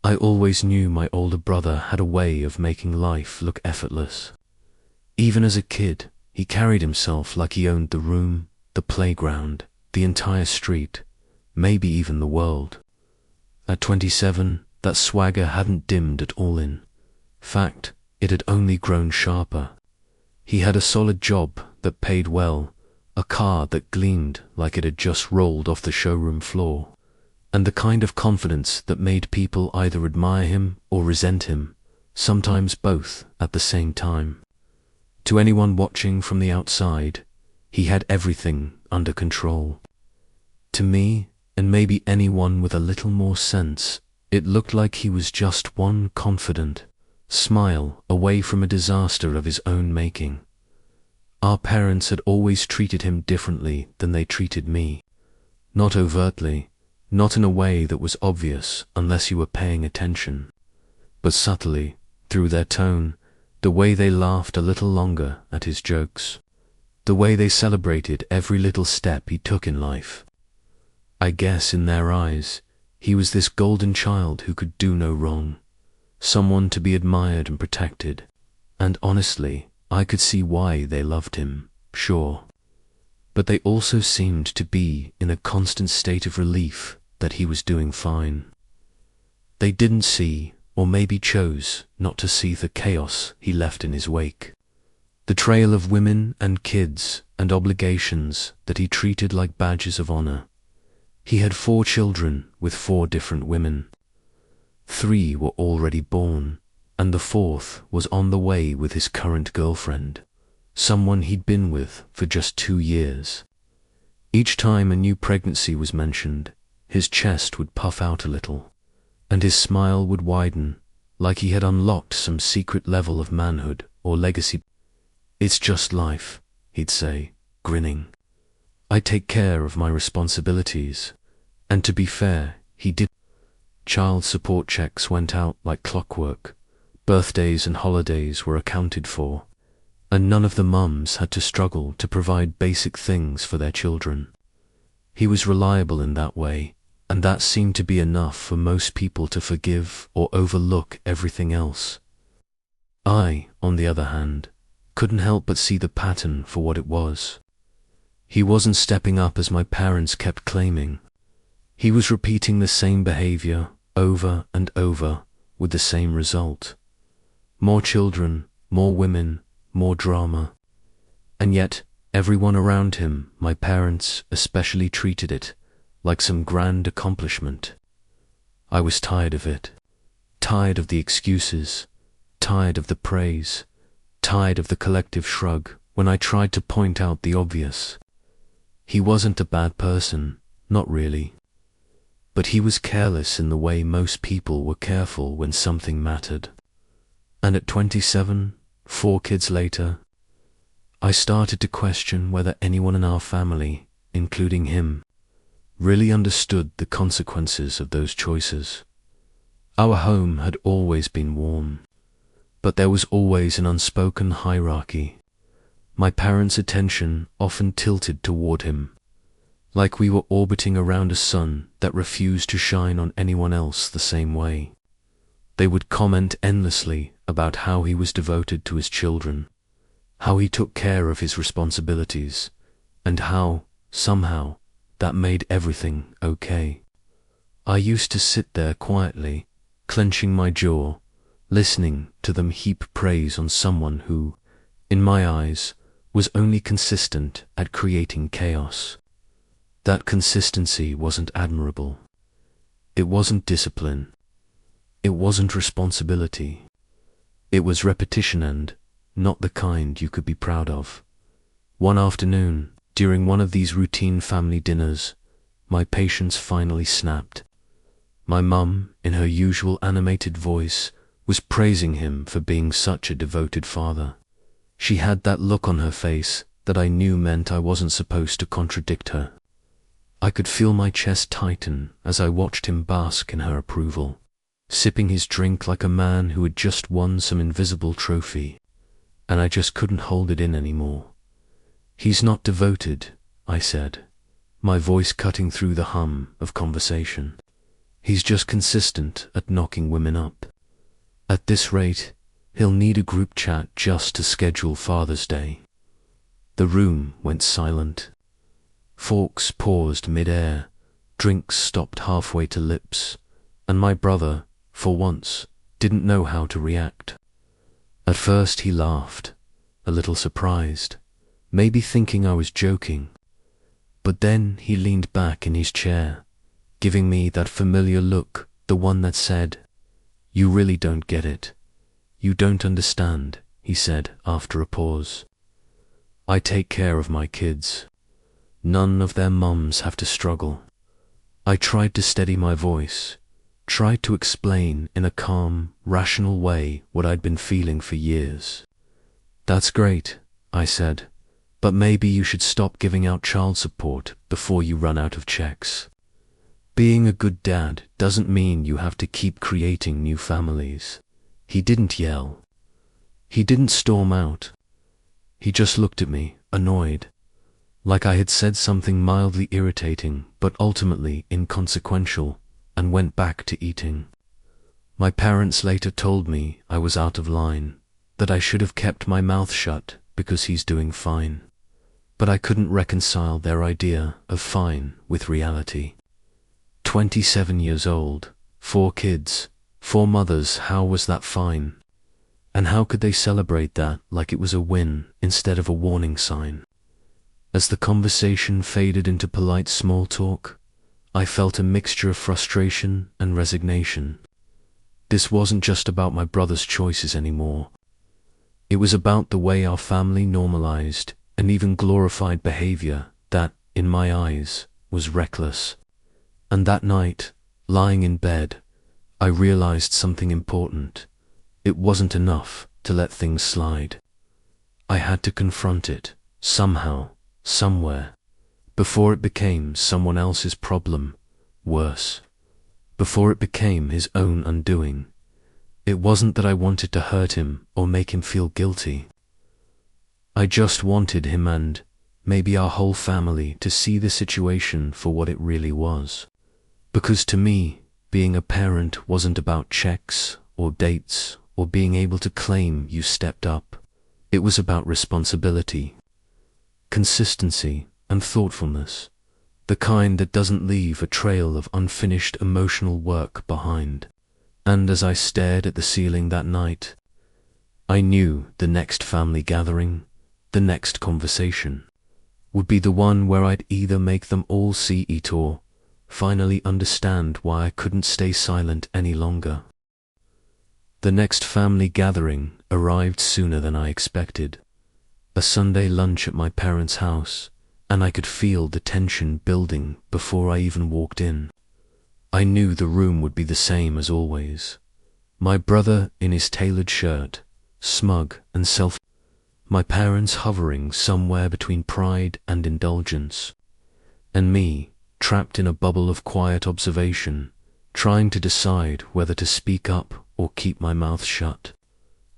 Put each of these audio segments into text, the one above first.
I always knew my older brother had a way of making life look effortless. Even as a kid, he carried himself like he owned the room, the playground, the entire street, maybe even the world. At 27, that swagger hadn't dimmed at all. In fact, it had only grown sharper. He had a solid job that paid well, a car that gleamed like it had just rolled off the showroom floor, and the kind of confidence that made people either admire him or resent him, sometimes both at the same time. To anyone watching from the outside, he had everything under control. To me, and maybe anyone with a little more sense, it looked like he was just one confident smile away from a disaster of his own making. Our parents had always treated him differently than they treated me. Not overtly, not in a way that was obvious unless you were paying attention, but subtly, through their tone, the way they laughed a little longer at his jokes, the way they celebrated every little step he took in life. I guess in their eyes, he was this golden child who could do no wrong, someone to be admired and protected, and honestly, I could see why they loved him, sure. But they also seemed to be in a constant state of relief that he was doing fine. They didn't see, or maybe chose not to see, the chaos he left in his wake. The trail of women and kids and obligations that he treated like badges of honor. He had 4 children with 4 different women. 3 were already born, and the 4th was on the way with his current girlfriend, someone he'd been with for just 2 years. Each time a new pregnancy was mentioned, his chest would puff out a little, and his smile would widen, like he had unlocked some secret level of manhood or legacy. "It's just life," he'd say, grinning. "I take care of my responsibilities." And to be fair, he did. Child support checks went out like clockwork, birthdays and holidays were accounted for, and none of the mums had to struggle to provide basic things for their children. He was reliable in that way, and that seemed to be enough for most people to forgive or overlook everything else. I, on the other hand, couldn't help but see the pattern for what it was. He wasn't stepping up as my parents kept claiming. He was repeating the same behavior over and over with the same result. More children, more women, more drama. And yet, everyone around him, my parents especially, treated it like some grand accomplishment. I was tired of it. Tired of the excuses. Tired of the praise. Tired of the collective shrug when I tried to point out the obvious. He wasn't a bad person, not really. But he was careless in the way most people were careful when something mattered. And at 27, 4 kids later, I started to question whether anyone in our family, including him, really understood the consequences of those choices. Our home had always been warm, but there was always an unspoken hierarchy. My parents' attention often tilted toward him, like we were orbiting around a sun that refused to shine on anyone else the same way. They would comment endlessly about how he was devoted to his children, how he took care of his responsibilities, and how, somehow, that made everything okay. I used to sit there quietly, clenching my jaw, listening to them heap praise on someone who, in my eyes, was only consistent at creating chaos. That consistency wasn't admirable. It wasn't discipline. It wasn't responsibility. It was repetition, and not the kind you could be proud of. One afternoon, during one of these routine family dinners, my patience finally snapped. My mum, in her usual animated voice, was praising him for being such a devoted father. She had that look on her face that I knew meant I wasn't supposed to contradict her. I could feel my chest tighten as I watched him bask in her approval, sipping his drink like a man who had just won some invisible trophy, and I just couldn't hold it in anymore. "He's not devoted," I said, my voice cutting through the hum of conversation. He's just consistent at knocking women up. At this rate, he'll need a group chat just to schedule Father's Day." The room went silent. Forks paused mid-air, drinks stopped halfway to lips, and my brother, for once, didn't know how to react. At first he laughed, a little surprised, maybe thinking I was joking. But then he leaned back in his chair, giving me that familiar look, the one that said, "You really don't get it. You don't understand," he said after a pause. "I take care of my kids. None of their mums have to struggle." I tried to steady my voice, tried to explain in a calm, rational way what I'd been feeling for years. "That's great," I said, "but maybe you should stop giving out child support before you run out of checks. Being a good dad doesn't mean you have to keep creating new families." He didn't yell. He didn't storm out. He just looked at me, annoyed, like I had said something mildly irritating but ultimately inconsequential, and went back to eating. My parents later told me I was out of line, that I should have kept my mouth shut because he's doing fine. But I couldn't reconcile their idea of fine with reality. 27 years old, 4 kids, 4 mothers, how was that fine? And how could they celebrate that like it was a win instead of a warning sign? As the conversation faded into polite small talk, I felt a mixture of frustration and resignation. This wasn't just about my brother's choices anymore. It was about the way our family normalized and even glorified behavior that, in my eyes, was reckless. And that night, lying in bed, I realized something important. It wasn't enough to let things slide. I had to confront it, somehow, somewhere, before it became someone else's problem, worse, before it became his own undoing. It wasn't that I wanted to hurt him or make him feel guilty. I just wanted him and, maybe our whole family, to see the situation for what it really was. Because to me, being a parent wasn't about checks or dates or being able to claim you stepped up. It was about responsibility, consistency, and thoughtfulness, the kind that doesn't leave a trail of unfinished emotional work behind. And as I stared at the ceiling that night, I knew the next family gathering, the next conversation, would be the one where I'd either make them all see it or finally understand why I couldn't stay silent any longer. The next family gathering arrived sooner than I expected. A Sunday lunch at my parents' house, and I could feel the tension building before I even walked in. I knew the room would be the same as always. My brother in his tailored shirt, smug and my parents hovering somewhere between pride and indulgence, and me trapped in a bubble of quiet observation, trying to decide whether to speak up or keep my mouth shut.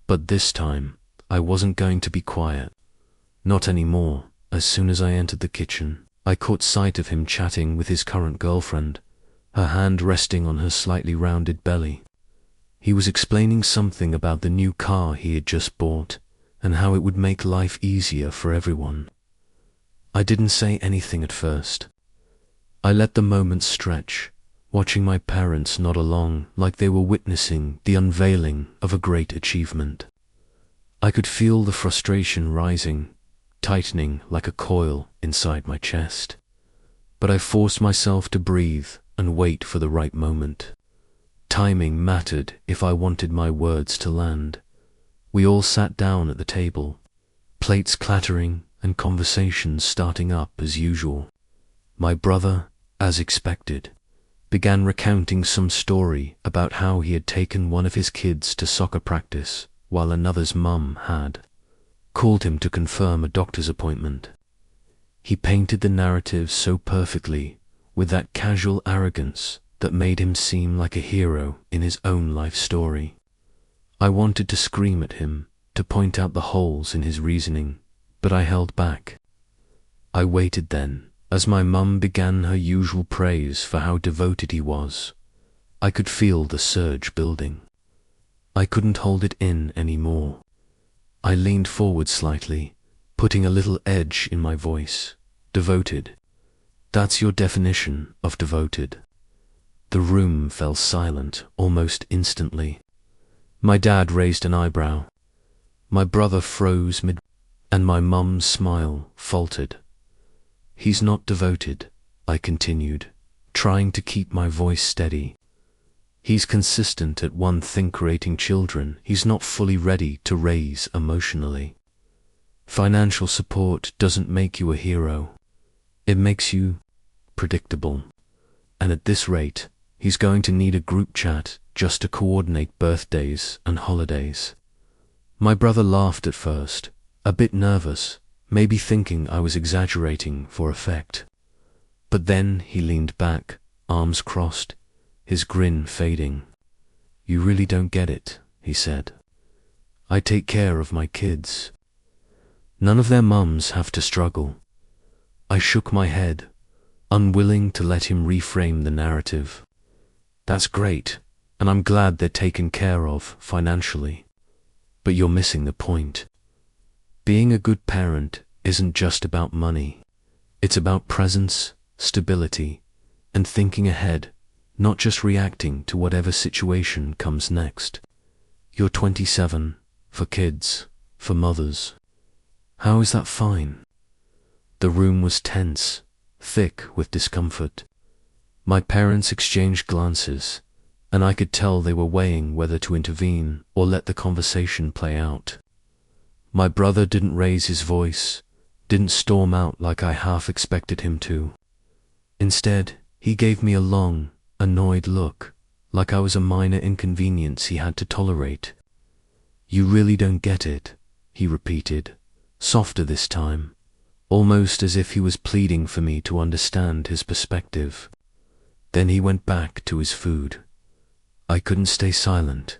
But this time, I wasn't going to be quiet. Not anymore. As soon as I entered the kitchen, I caught sight of him chatting with his current girlfriend, her hand resting on her slightly rounded belly. He was explaining something about the new car he had just bought and how it would make life easier for everyone. I didn't say anything at first. I let the moment stretch, watching my parents nod along like they were witnessing the unveiling of a great achievement. I could feel the frustration rising, tightening like a coil inside my chest. But I forced myself to breathe and wait for the right moment. Timing mattered if I wanted my words to land. We all sat down at the table, plates clattering and conversations starting up as usual. My brother, as expected, began recounting some story about how he had taken one of his kids to soccer practice while another's mum had called him to confirm a doctor's appointment. He painted the narrative so perfectly, with that casual arrogance that made him seem like a hero in his own life story. I wanted to scream at him, to point out the holes in his reasoning, but I held back. I waited then, as my mum began her usual praise for how devoted he was, I could feel the surge building. I couldn't hold it in anymore. I leaned forward slightly, putting a little edge in my voice. Devoted. That's your definition of devoted. The room fell silent almost instantly. My dad raised an eyebrow. My brother froze mid, and my mum's smile faltered. He's not devoted, I continued, trying to keep my voice steady. He's consistent at one thing, creating children he's not fully ready to raise emotionally. Financial support doesn't make you a hero. It makes you predictable. And at this rate, he's going to need a group chat just to coordinate birthdays and holidays. My brother laughed at first, a bit nervous, maybe thinking I was exaggerating for effect. But then he leaned back, arms crossed, his grin fading. You really don't get it, he said. I take care of my kids. None of their mums have to struggle. I shook my head, unwilling to let him reframe the narrative. That's great, and I'm glad they're taken care of financially. But you're missing the point. Being a good parent isn't just about money. It's about presence, stability, and thinking ahead, not just reacting to whatever situation comes next. You're 27, for kids, for mothers. How is that fine? The room was tense, thick with discomfort. My parents exchanged glances, and I could tell they were weighing whether to intervene or let the conversation play out. My brother didn't raise his voice, didn't storm out like I half expected him to. Instead, he gave me a long, annoyed look, like I was a minor inconvenience he had to tolerate. You really don't get it, he repeated, softer this time, almost as if he was pleading for me to understand his perspective. Then he went back to his food. I couldn't stay silent.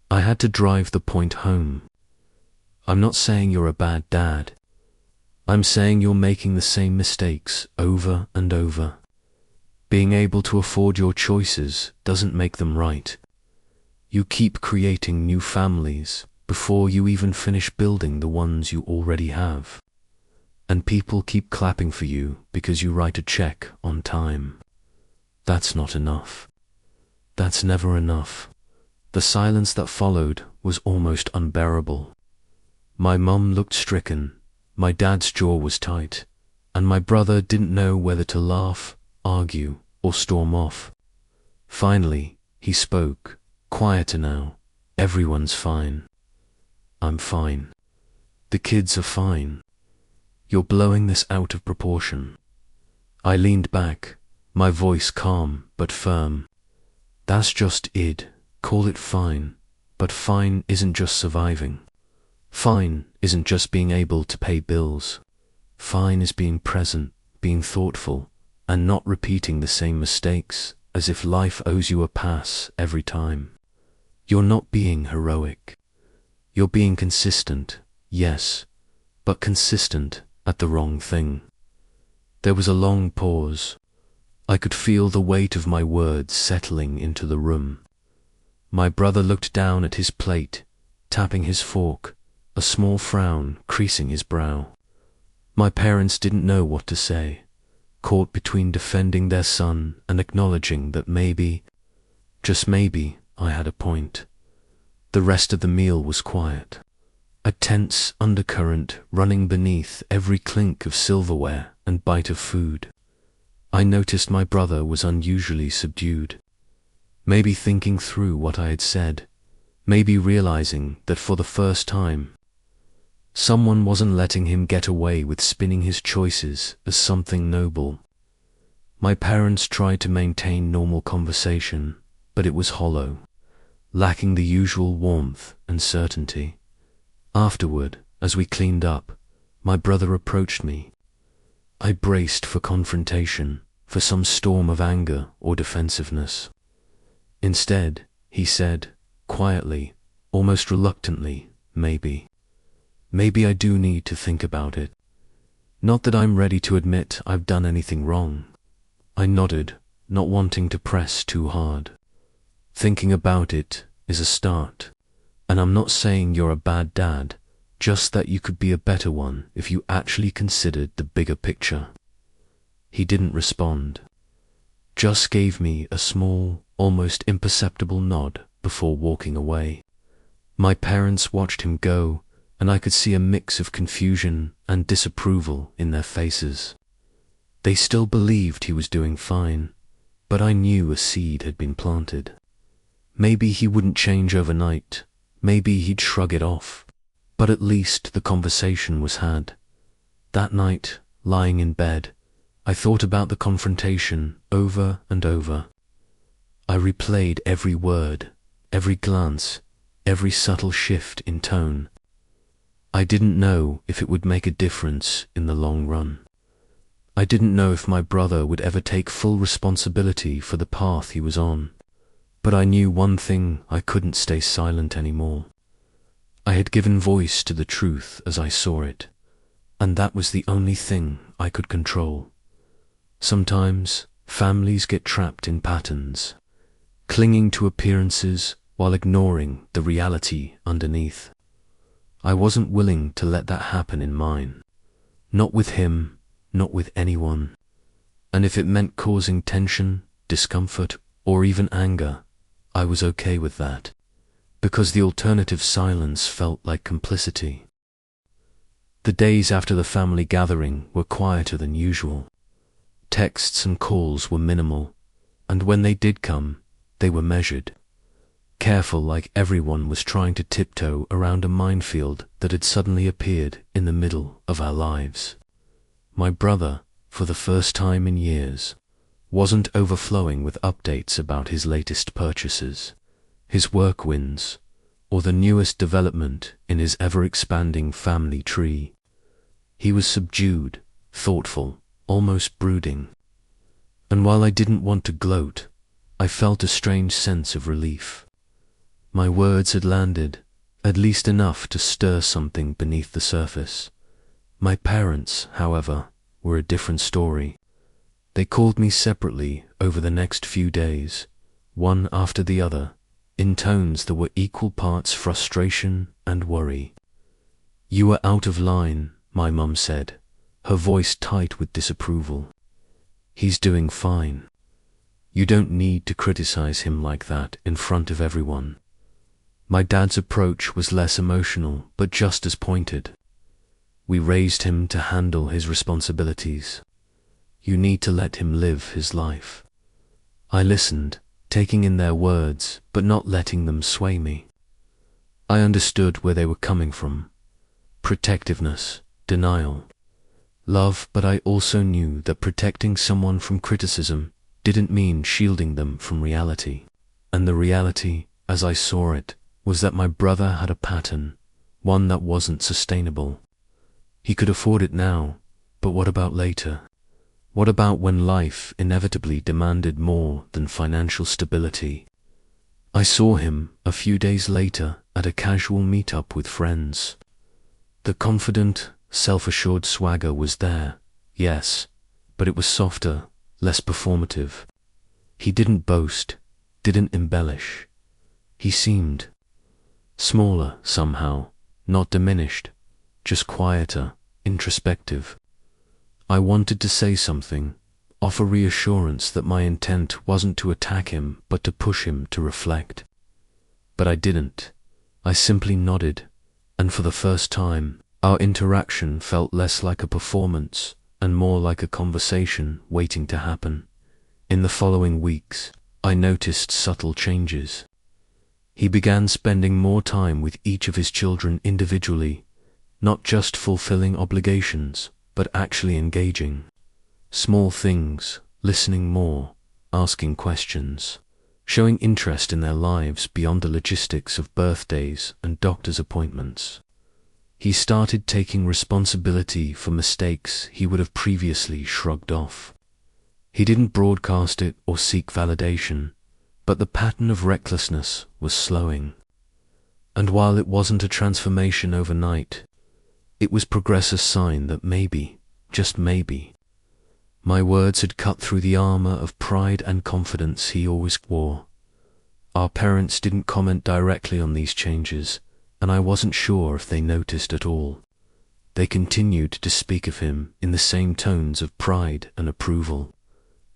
I had to drive the point home. I'm not saying you're a bad dad. I'm saying you're making the same mistakes over and over. Being able to afford your choices doesn't make them right. You keep creating new families before you even finish building the ones you already have. And people keep clapping for you because you write a check on time. That's not enough. That's never enough. The silence that followed was almost unbearable. My mum looked stricken, my dad's jaw was tight, and my brother didn't know whether to laugh, argue, or storm off. Finally, he spoke, quieter now. Everyone's fine. I'm fine. The kids are fine. You're blowing this out of proportion. I leaned back, my voice calm but firm. That's just it. Call it fine. But fine isn't just surviving. Fine isn't just being able to pay bills. Fine is being present, being thoughtful, and not repeating the same mistakes as if life owes you a pass every time. You're not being heroic. You're being consistent, yes, but consistent at the wrong thing. There was a long pause. I could feel the weight of my words settling into the room. My brother looked down at his plate, tapping his fork, a small frown creasing his brow. My parents didn't know what to say, caught between defending their son and acknowledging that maybe, just maybe, I had a point. The rest of the meal was quiet, a tense undercurrent running beneath every clink of silverware and bite of food. I noticed my brother was unusually subdued, maybe thinking through what I had said, maybe realizing that for the first time, someone wasn't letting him get away with spinning his choices as something noble. My parents tried to maintain normal conversation, but it was hollow, lacking the usual warmth and certainty. Afterward, as we cleaned up, my brother approached me. I braced for confrontation, for some storm of anger or defensiveness. Instead, he said, quietly, almost reluctantly, maybe I do need to think about it. Not that I'm ready to admit I've done anything wrong. I nodded, not wanting to press too hard. Thinking about it is a start. And I'm not saying you're a bad dad, just that you could be a better one if you actually considered the bigger picture. He didn't respond. Just gave me a small, almost imperceptible nod before walking away. My parents watched him go, and I could see a mix of confusion and disapproval in their faces. They still believed he was doing fine, but I knew a seed had been planted. Maybe he wouldn't change overnight, maybe he'd shrug it off, but at least the conversation was had. That night, lying in bed, I thought about the confrontation over and over. I replayed every word, every glance, every subtle shift in tone. I didn't know if it would make a difference in the long run. I didn't know if my brother would ever take full responsibility for the path he was on. But I knew one thing: I couldn't stay silent anymore. I had given voice to the truth as I saw it, and that was the only thing I could control. Sometimes families get trapped in patterns, clinging to appearances while ignoring the reality underneath. I wasn't willing to let that happen in mine. Not with him, not with anyone. And if it meant causing tension, discomfort, or even anger, I was okay with that, because the alternative silence felt like complicity. The days after the family gathering were quieter than usual. Texts and calls were minimal, and when they did come, they were measured. Careful, like everyone was trying to tiptoe around a minefield that had suddenly appeared in the middle of our lives. My brother, for the first time in years, wasn't overflowing with updates about his latest purchases, his work wins, or the newest development in his ever-expanding family tree. He was subdued, thoughtful, almost brooding. And while I didn't want to gloat, I felt a strange sense of relief. My words had landed, at least enough to stir something beneath the surface. My parents, however, were a different story. They called me separately over the next few days, one after the other, in tones that were equal parts frustration and worry. "You are out of line," my mum said, her voice tight with disapproval. "He's doing fine. You don't need to criticize him like that in front of everyone." My dad's approach was less emotional, but just as pointed. "We raised him to handle his responsibilities. You need to let him live his life." I listened, taking in their words, but not letting them sway me. I understood where they were coming from. Protectiveness, denial, love, but I also knew that protecting someone from criticism didn't mean shielding them from reality. And the reality, as I saw it, was that my brother had a pattern, one that wasn't sustainable. He could afford it now, but what about later? What about when life inevitably demanded more than financial stability? I saw him a few days later at a casual meet-up with friends. The confident, self-assured swagger was there, yes, but it was softer, less performative. He didn't boast, didn't embellish. He seemed smaller somehow, not diminished, just quieter, introspective. I wanted to say something, offer reassurance that my intent wasn't to attack him but to push him to reflect. But I didn't. I simply nodded, and for the first time, our interaction felt less like a performance and more like a conversation waiting to happen. In the following weeks, I noticed subtle changes. He began spending more time with each of his children individually, not just fulfilling obligations, but actually engaging. Small things, listening more, asking questions, showing interest in their lives beyond the logistics of birthdays and doctor's appointments. He started taking responsibility for mistakes he would have previously shrugged off. He didn't broadcast it or seek validation, but the pattern of recklessness was slowing. And while it wasn't a transformation overnight, it was progress, a sign that maybe, just maybe, my words had cut through the armor of pride and confidence he always wore. Our parents didn't comment directly on these changes, and I wasn't sure if they noticed at all. They continued to speak of him in the same tones of pride and approval,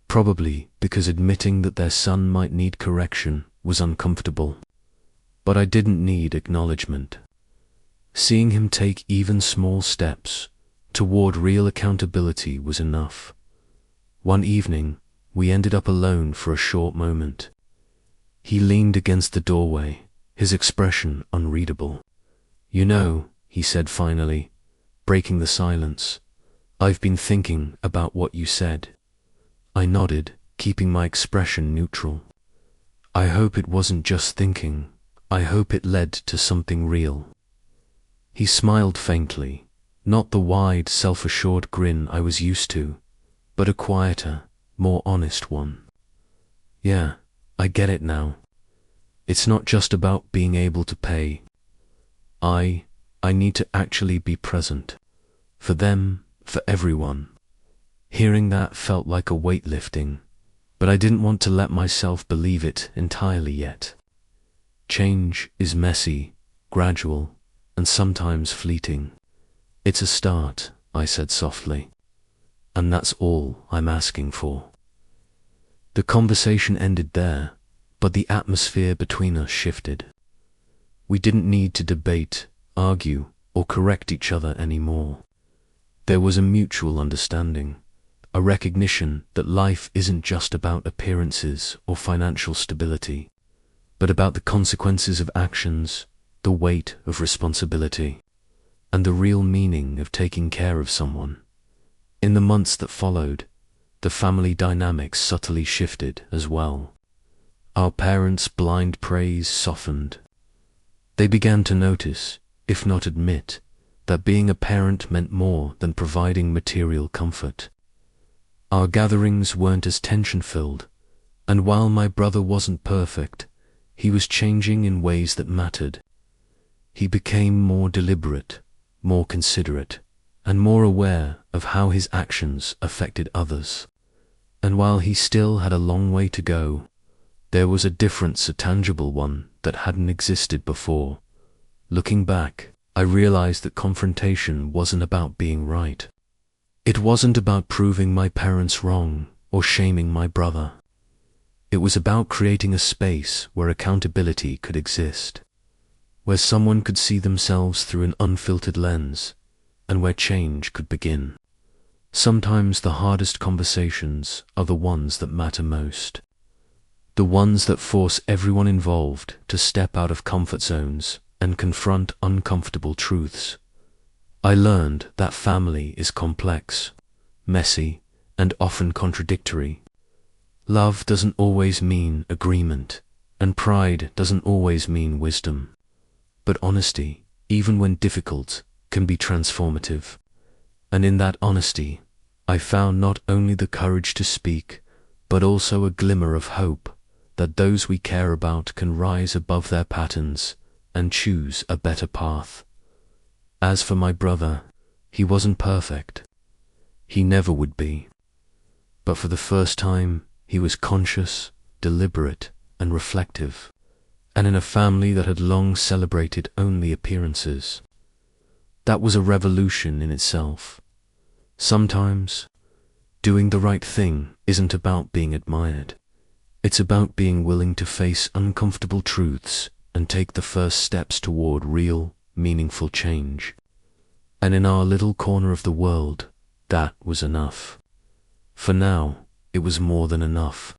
probably because admitting that their son might need correction was uncomfortable. But I didn't need acknowledgement. Seeing him take even small steps toward real accountability was enough. One evening, we ended up alone for a short moment. He leaned against the doorway, his expression unreadable. "You know," he said finally, breaking the silence, "I've been thinking about what you said." I nodded, keeping my expression neutral. "I hope it wasn't just thinking. I hope it led to something real." He smiled faintly, not the wide, self-assured grin I was used to, but a quieter, more honest one. "Yeah, I get it now. It's not just about being able to pay. I need to actually be present. For them, for everyone." Hearing that felt like a weight lifting, but I didn't want to let myself believe it entirely yet. Change is messy, gradual, and sometimes fleeting. "It's a start," I said softly, "and that's all I'm asking for." The conversation ended there, but the atmosphere between us shifted. We didn't need to debate, argue, or correct each other anymore. There was a mutual understanding, a recognition that life isn't just about appearances or financial stability, but about the consequences of actions, the weight of responsibility, and the real meaning of taking care of someone. In the months that followed, the family dynamics subtly shifted as well. Our parents' blind praise softened. They began to notice, if not admit, that being a parent meant more than providing material comfort. Our gatherings weren't as tension-filled, and while my brother wasn't perfect, he was changing in ways that mattered. He became more deliberate, more considerate, and more aware of how his actions affected others. And while he still had a long way to go, there was a difference, a tangible one, that hadn't existed before. Looking back, I realized that confrontation wasn't about being right. It wasn't about proving my parents wrong or shaming my brother. It was about creating a space where accountability could exist, where someone could see themselves through an unfiltered lens, and where change could begin. Sometimes the hardest conversations are the ones that matter most. The ones that force everyone involved to step out of comfort zones and confront uncomfortable truths. I learned that family is complex, messy, and often contradictory. Love doesn't always mean agreement, and pride doesn't always mean wisdom. But honesty, even when difficult, can be transformative. And in that honesty, I found not only the courage to speak, but also a glimmer of hope that those we care about can rise above their patterns and choose a better path. As for my brother, he wasn't perfect. He never would be. But for the first time, he was conscious, deliberate, and reflective, and in a family that had long celebrated only appearances. That was a revolution in itself. Sometimes, doing the right thing isn't about being admired. It's about being willing to face uncomfortable truths and take the first steps toward real, meaningful change. And in our little corner of the world, that was enough. For now, it was more than enough.